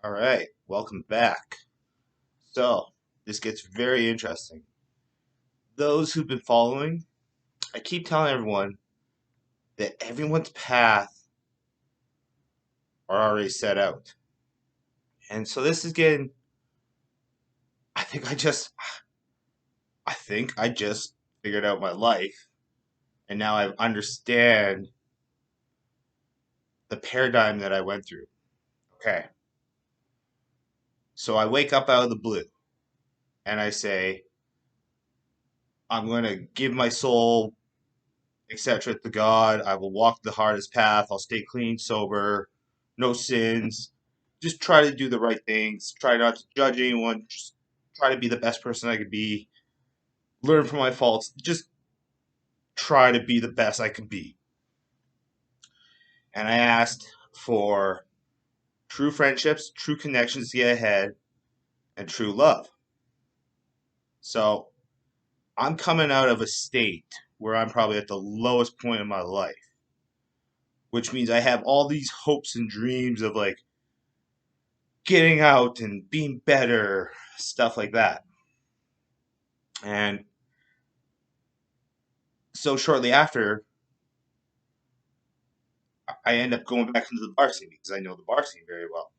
All right, welcome back. So, this gets very interesting. Those who've been following, I keep telling everyone that everyone's path are already set out. And so this is getting I think I just figured out my life and now I understand the paradigm that I went through. Okay. So I wake up out of the blue and I say, I'm going to give my soul, etc., to God. I will walk the hardest path. I'll stay clean, sober, no sins. Just try to do the right things. Try not to judge anyone. Just try to be the best person I could be. Learn from my faults. Just try to be the best I could be. And I asked for true friendships, true connections to get ahead, and true love. So I'm coming out of a state where I'm probably at the lowest point in my life, which means I have all these hopes and dreams of like getting out and being better, stuff like that. And so shortly after, I end up going back into the bar scene because I know the bar scene very well.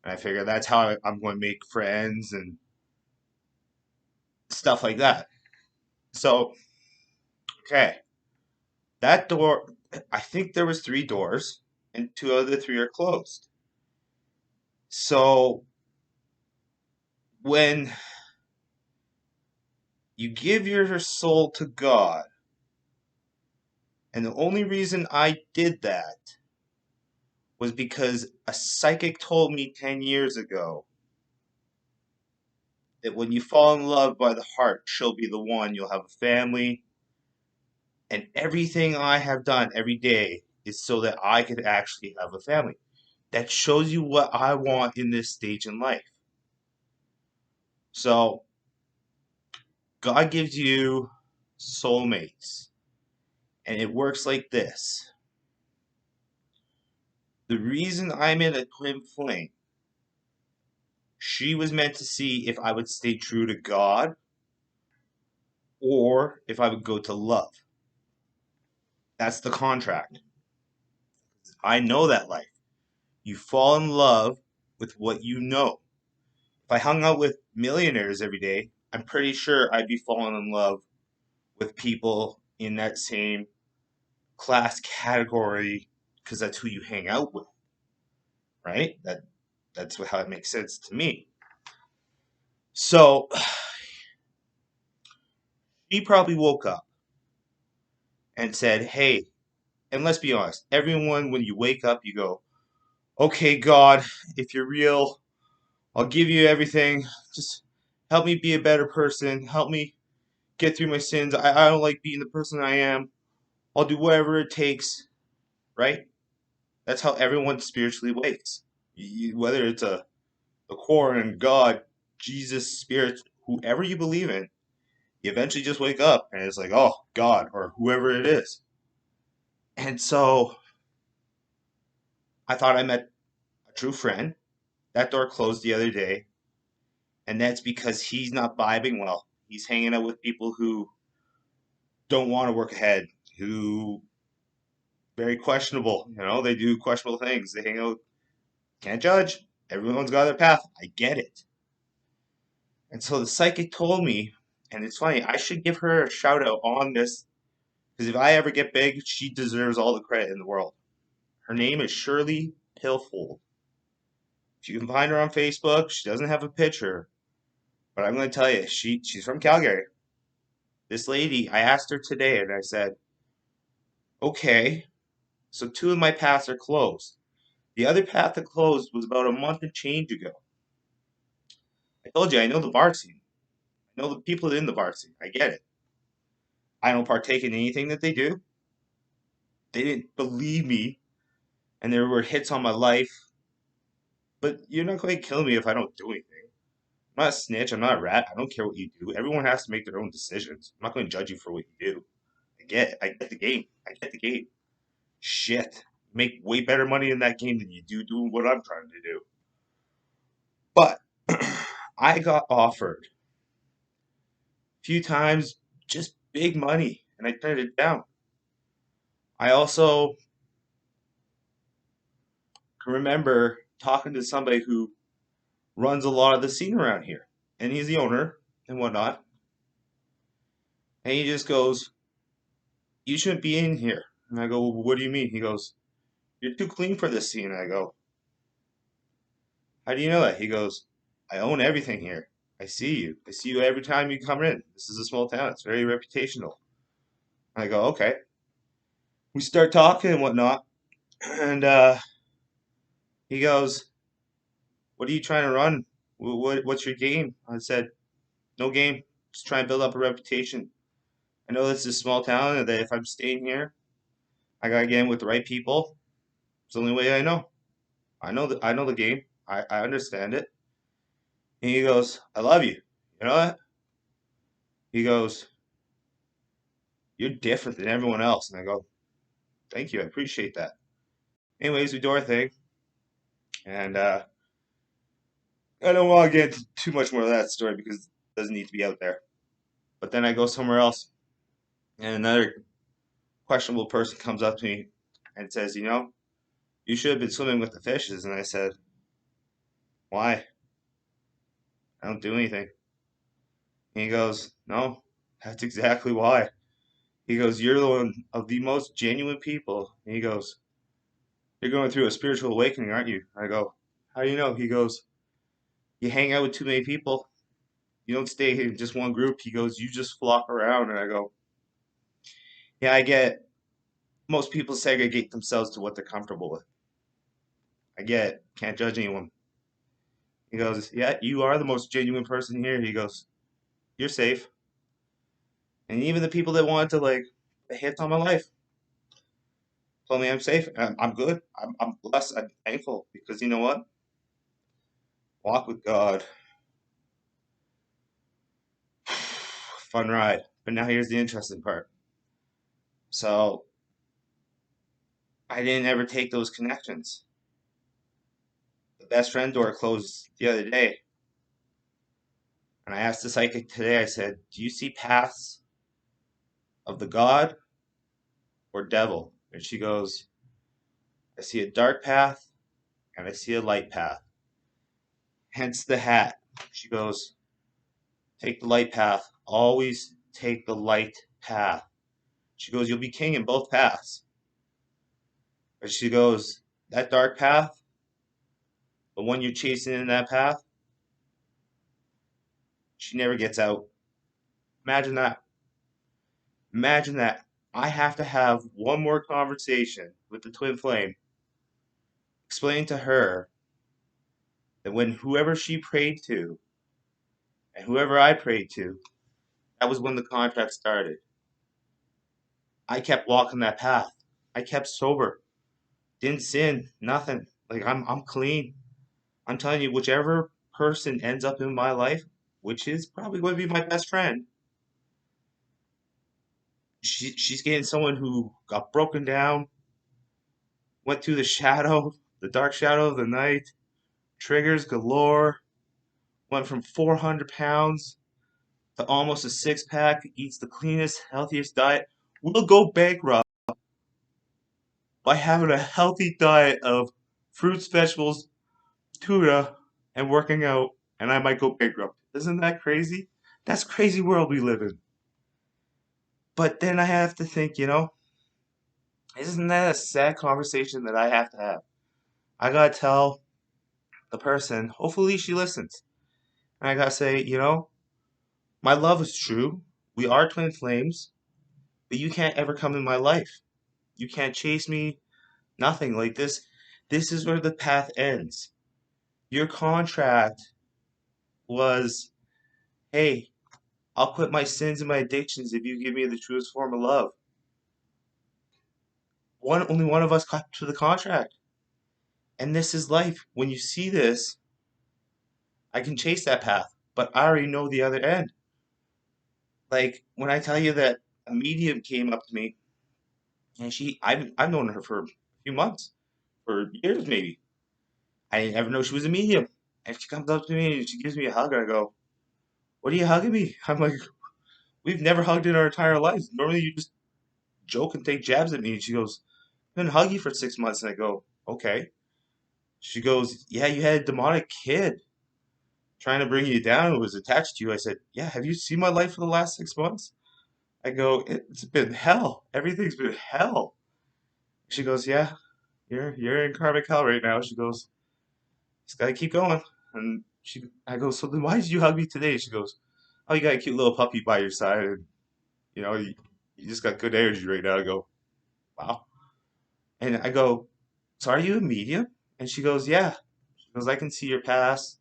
And I figure that's how I'm going to make friends and stuff like that. So, okay, that door, I think there was three doors, and two of the three are closed. So when you give your soul to God, and the only reason I did that was because a psychic told me 10 years ago that when you fall in love by the heart, she'll be the one. You'll have a family. And everything I have done every day is so that I could actually have a family. That shows you what I want in this stage in life. So, God gives you soulmates. And it works like this. The reason I'm in a twin flame, she was meant to see if I would stay true to God or if I would go to love. That's the contract. I know that life. You fall in love with what you know. If I hung out with millionaires every day, I'm pretty sure I'd be falling in love with people in that same class category because that's who you hang out with, right? That's how it makes sense to me. So he probably woke up and said, "Hey," and let's be honest, everyone when you wake up, you go, "Okay, God, if you're real, I'll give you everything. Just help me be a better person. Help me get through my sins. I don't like being the person I am. I'll do whatever it takes," right? That's how everyone spiritually wakes. Whether it's a core in God, Jesus, spirit, whoever you believe in, you eventually just wake up and it's like, oh, God, or whoever it is. And so I thought I met a true friend. That door closed the other day, and that's because he's not vibing well. He's hanging out with people who don't want to work ahead, who very questionable. They do questionable things. They hang out. Can't judge. Everyone's got their path. I get it. And so the psychic told me, and it's funny, I should give her a shout out on this because if I ever get big, she deserves all the credit in the world. Her name is Shirley Pillfold. If you can find her on Facebook, she doesn't have a picture, but I'm going to tell you, she's from Calgary. This lady, I asked her today, and I said, okay, so two of my paths are closed. The other path that closed was about a month and change ago. I told you I know the bar scene. I know the people in the bar scene. I get it. I don't partake in anything that they do. They didn't believe me, and there were hits on my life. But you're not going to kill me if I don't do anything. I'm not a snitch. I'm not a rat. I don't care what you do. Everyone has to make their own decisions. I'm not going to judge you for what you do. I get it. I get the game. I get the game. Shit. Make way better money in that game than you do doing what I'm trying to do. But I got offered a few times just big money, and I turned it down. I also can remember talking to somebody who runs a lot of the scene around here, and he's the owner and whatnot. And he just goes, "You shouldn't be in here." And I go, "Well, what do you mean?" He goes, "You're too clean for this scene." And I go, "How do you know that?" He goes, "I own everything here. I see you. I see you every time you come in. This is a small town. It's very reputational." And I go, "Okay." We start talking and whatnot, and he goes, "What are you trying to run? What's your game?" I said, "No game. Just trying to build up a reputation. I know this is a small town, and that if I'm staying here, I gotta get in with the right people. It's the only way I know. I know the game. I understand it." And he goes, "I love you. You know what?" He goes, "You're different than everyone else." And I go, "Thank you. I appreciate that." Anyways, we do our thing, and I don't want to get into too much more of that story because it doesn't need to be out there. But then I go somewhere else, and another questionable person comes up to me and says, "You should have been swimming with the fishes." And I said, "Why? I don't do anything." And he goes, "No, that's exactly why." He goes, "You're the one of the most genuine people." And he goes, "You're going through a spiritual awakening, aren't you?" I go, "How do you know?" He goes, "You hang out with too many people. You don't stay in just one group." He goes, "You just flock around." And I go, "Yeah, I get most people segregate themselves to what they're comfortable with. I get it. Can't judge anyone." He goes, "Yeah, you are the most genuine person here." He goes, "You're safe." And even the people that wanted to like hit on my life told me I'm safe. I'm good. I'm blessed. I'm thankful because you know what? Walk with God. Fun ride. But now here's the interesting part. So I didn't ever take those connections. The best friend door closed the other day. And I asked the psychic today, I said, "Do you see paths of the God or devil?" And she goes, "I see a dark path and I see a light path. Hence the hat." She goes, "Take the light path. Always take the light path." She goes, "You'll be king in both paths." But she goes, "That dark path, the one you're chasing in that path, she never gets out." Imagine that. Imagine that. I have to have one more conversation with the twin flame, explain to her that when whoever she prayed to and whoever I prayed to, that was when the contract started. I kept walking that path. I kept sober. Didn't sin, nothing. Like I'm clean. I'm telling you, whichever person ends up in my life, which is probably going to be my best friend, she's getting someone who got broken down, went through the shadow, the dark shadow of the night, triggers galore, went from 400 pounds to almost a six pack, eats the cleanest, healthiest diet, will go bankrupt by having a healthy diet of fruits, vegetables, tuna, and working out, and I might go bankrupt. Isn't that crazy? That's crazy world we live in. But then I have to think, isn't that a sad conversation that I have to have? I gotta tell the person, hopefully she listens. And I gotta say, my love is true. We are twin flames, but you can't ever come in my life. You can't chase me, nothing like this. This is where the path ends. Your contract was, hey, I'll quit my sins and my addictions if you give me the truest form of love. Only one of us got to the contract. And this is life. When you see this, I can chase that path, but I already know the other end. Like when I tell you that a medium came up to me, and I've known her for a few months, for years maybe. I didn't ever know she was a medium. And she comes up to me and she gives me a hug. And I go, "What are you hugging me?" I'm like, "We've never hugged in our entire lives. Normally you just joke and take jabs at me." And she goes, "I've been hugging you for 6 months." And I go, "Okay." She goes, "Yeah, you had a demonic kid trying to bring you down who was attached to you." I said, "Yeah, have you seen my life for the last 6 months?" I go, "It's been hell. Everything's been hell." She goes, "Yeah, you're in karmic hell right now." She goes, "Just gotta keep going." And I go, "So then why did you hug me today?" She goes, "Oh, you got a cute little puppy by your side, and you just got good energy right now." I go, "Wow." And I go, "So are you a medium?" And she goes, "Yeah." She goes, "I can see your past.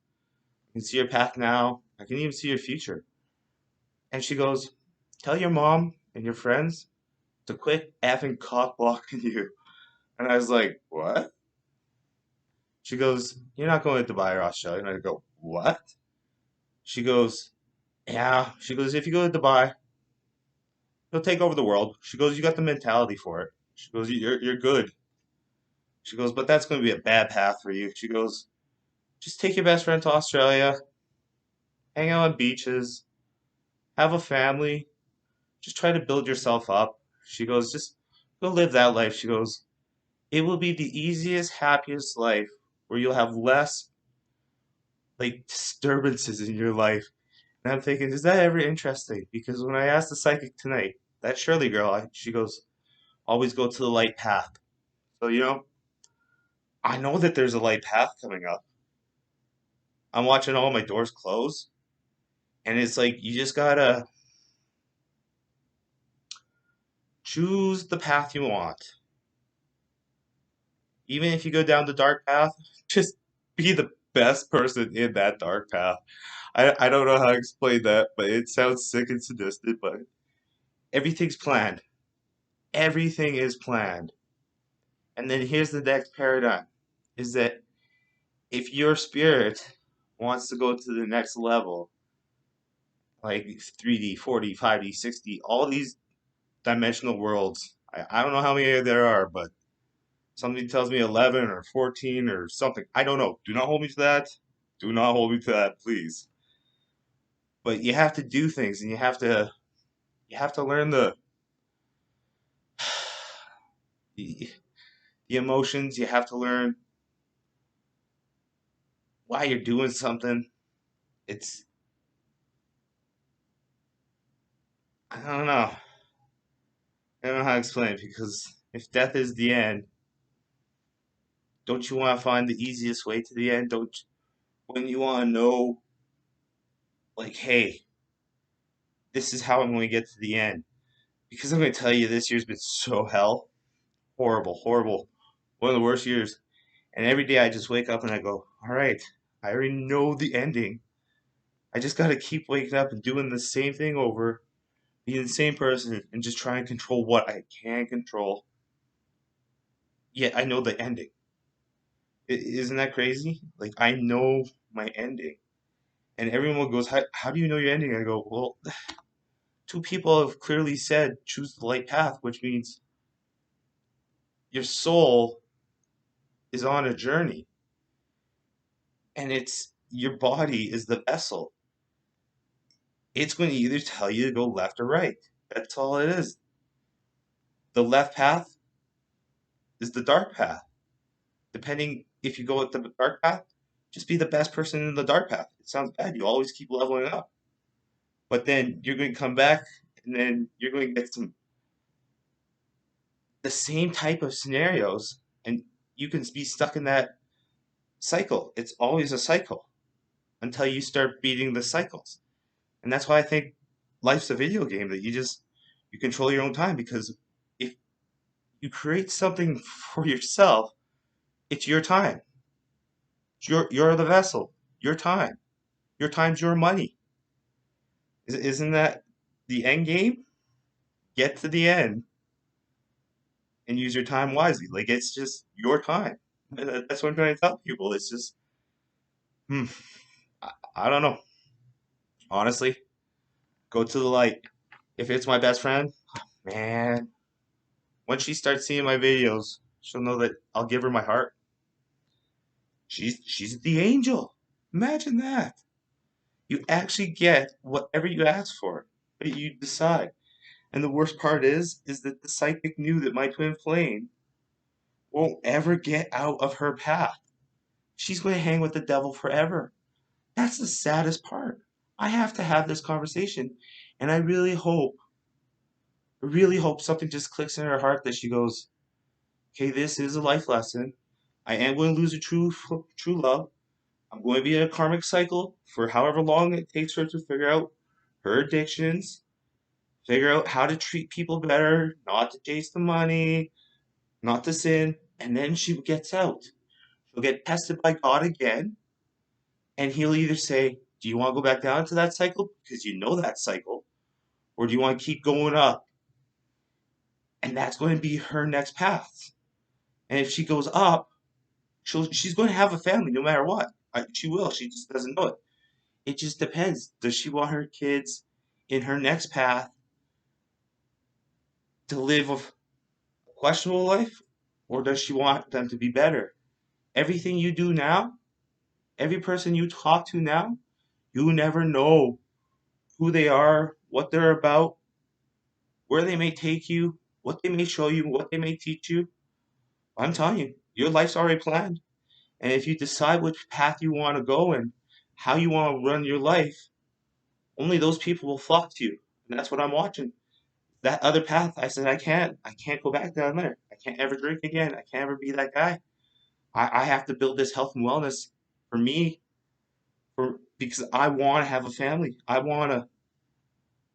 I can see your path now. I can even see your future." And she goes, "Tell your mom and your friends to quit effing cock blocking you." And I was like, "What?" She goes, "You're not going to Dubai or Australia." And I go, "What?" She goes, "Yeah." She goes, "If you go to Dubai, you'll take over the world." She goes, "You got the mentality for it." She goes, "You're good." She goes, "But that's going to be a bad path for you." She goes, "Just take your best friend to Australia, hang out on beaches, have a family, just try to build yourself up." She goes, "Just go live that life." She goes, "It will be the easiest, happiest life where you'll have less like disturbances in your life." And I'm thinking, is that ever interesting? Because when I asked the psychic tonight, that Shirley girl, she goes, "Always go to the light path." So, I know that there's a light path coming up. I'm watching all my doors close, and it's like you just gotta choose the path you want. Even if you go down the dark path, just be the best person in that dark path. I don't know how to explain that, but it sounds sick and sadistic, but everything's planned. Everything is planned. And then here's the next paradigm is that if your spirit wants to go to the next level, like 3D, 4D, 5D, 6D, all these dimensional worlds, I don't know how many there are, but something tells me 11 or 14 or something. I don't know. Do not hold me to that. Do not hold me to that, please. But you have to do things and you have to learn the, the emotions, you have to learn why you're doing something. It's I don't know. I don't know how to explain it because if death is the end, don't you want to find the easiest way to the end? Don't when you want to know, like, hey, this is how I'm going to get to the end. Because I'm going to tell you, this year's been so hell, horrible, horrible, one of the worst years. And every day I just wake up and I go, all right, I already know the ending. I just got to keep waking up and doing the same thing over, being the same person, and just try and control what I can control. Yet I know the ending. Isn't that crazy? Like I know my ending. And everyone goes, how do you know your ending? I go, well, two people have clearly said choose the light path, which means your soul is on a journey and it's your body is the vessel. It's going to either tell you to go left or right. That's all it is. The left path is the dark path. Depending if you go with the dark path, just be the best person in the dark path. It sounds bad. You always keep leveling up. But then you're going to come back and then you're going to get the same type of scenarios and you can be stuck in that cycle. It's always a cycle until you start beating the cycles. And that's why I think life's a video game that you control your own time because if you create something for yourself, it's your time. You're the vessel. Your time. Your time's your money. Isn't that the end game? Get to the end and use your time wisely. Like it's just your time. That's what I'm trying to tell people. It's just, hmm, I don't know. Honestly, go to the light. If it's my best friend, man, when she starts seeing my videos, she'll know that I'll give her my heart. She's the angel. Imagine that. You actually get whatever you ask for, what you decide. And the worst part is that the psychic knew that my twin flame won't ever get out of her path. She's going to hang with the devil forever. That's the saddest part. I have to have this conversation, and really hope something just clicks in her heart that she goes, "Okay, this is a life lesson. I am going to lose a true love. I'm going to be in a karmic cycle for however long it takes her to figure out her addictions, figure out how to treat people better, not to chase the money, not to sin, and then she gets out. She'll get tested by God again, and he'll either say, do you want to go back down to that cycle because you know that cycle, or do you want to keep going up?" And that's going to be her next path. And if she goes up, she's going to have a family no matter what. She will. She just doesn't know it. It just depends. Does she want her kids in her next path to live a questionable life, or does she want them to be better? Everything you do now, every person you talk to now, you never know who they are, what they're about, where they may take you, what they may show you, what they may teach you. I'm telling you, your life's already planned. And if you decide which path you want to go and how you want to run your life, only those people will flock to you. And that's what I'm watching. That other path, I said, I can't go back down there. I can't ever drink again. I can't ever be that guy. I have to build this health and wellness for me, because I want to have a family. I want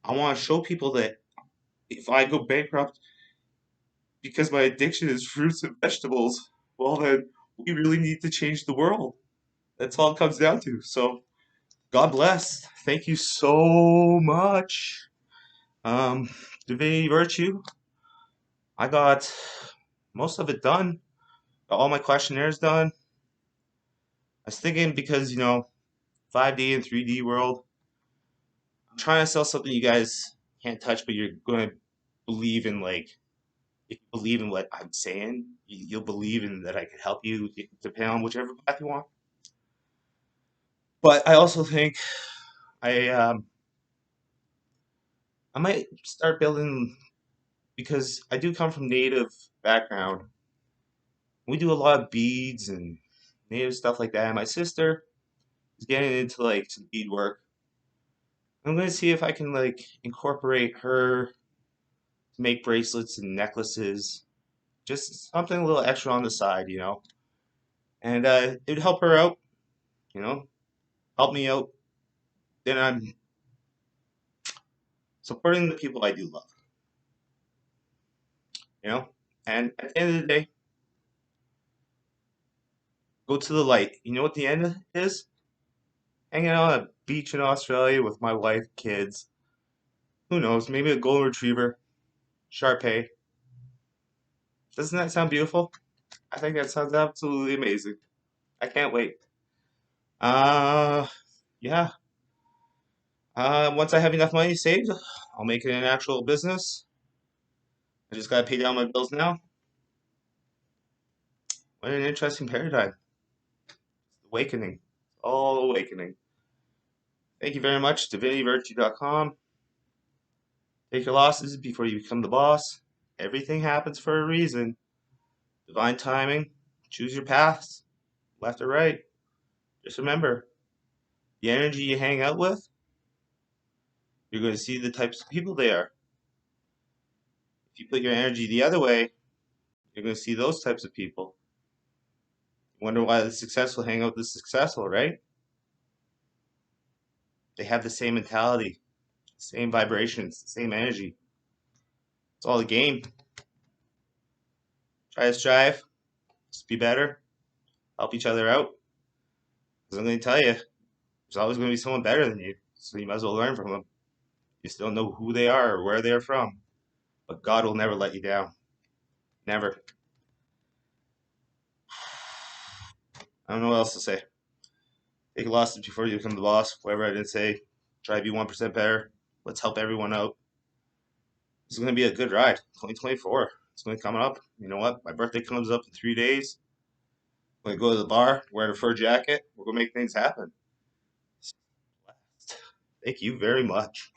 to show people that if I go bankrupt because my addiction is fruits and vegetables, well then we really need to change the world. That's all it comes down to. So God bless. Thank you so much. Divinity Virtue. I got most of it done. Got all my questionnaires done. I was thinking because 5D and 3D world. I'm trying to sell something you guys can't touch, but you're gonna believe in. Like, if you believe in what I'm saying, you'll believe in that I can help you, depending on whichever path you want. But I also think I um, I might start building, because I do come from native background. We do a lot of beads and native stuff like that. My sister is getting into like some bead work. I'm gonna see if I can like incorporate her to make bracelets and necklaces, just something a little extra on the side. And it'd help her out, you know, help me out. Then I'm supporting the people I do love, you know. And at the end of the day, go to the light. You know what the end is? Hanging out on a beach in Australia with my wife, kids. Who knows? Maybe a golden retriever, Shar. Doesn't that sound beautiful? I think that sounds absolutely amazing. I can't wait. Uh, yeah. Once I have enough money saved, I'll make it an actual business. I just gotta pay down my bills now. What an interesting paradigm. Awakening. All awakening. Thank you very much. DivinityVirtue.com. Take your losses before you become the boss. Everything happens for a reason. Divine timing. Choose your paths, left or right. Just remember, the energy you hang out with, you're going to see the types of people they are. If you put your energy the other way, you're going to see those types of people. Wonder why the successful hang out with the successful, right? They have the same mentality, same vibrations, same energy. It's all a game. Try to strive, just be better, help each other out. Because I'm going to tell you, there's always going to be someone better than you, so you might as well learn from them. You still don't know who they are or where they are from, but God will never let you down. Never. I don't know what else to say. Take losses before you become the boss. Whatever I didn't say. Try to be 1% better. Let's help everyone out. This is going to be a good ride. 2024. It's going to come up. You know what? My birthday comes up in 3 days. I'm going to go to the bar, wear a fur jacket. We're going to make things happen. Thank you very much.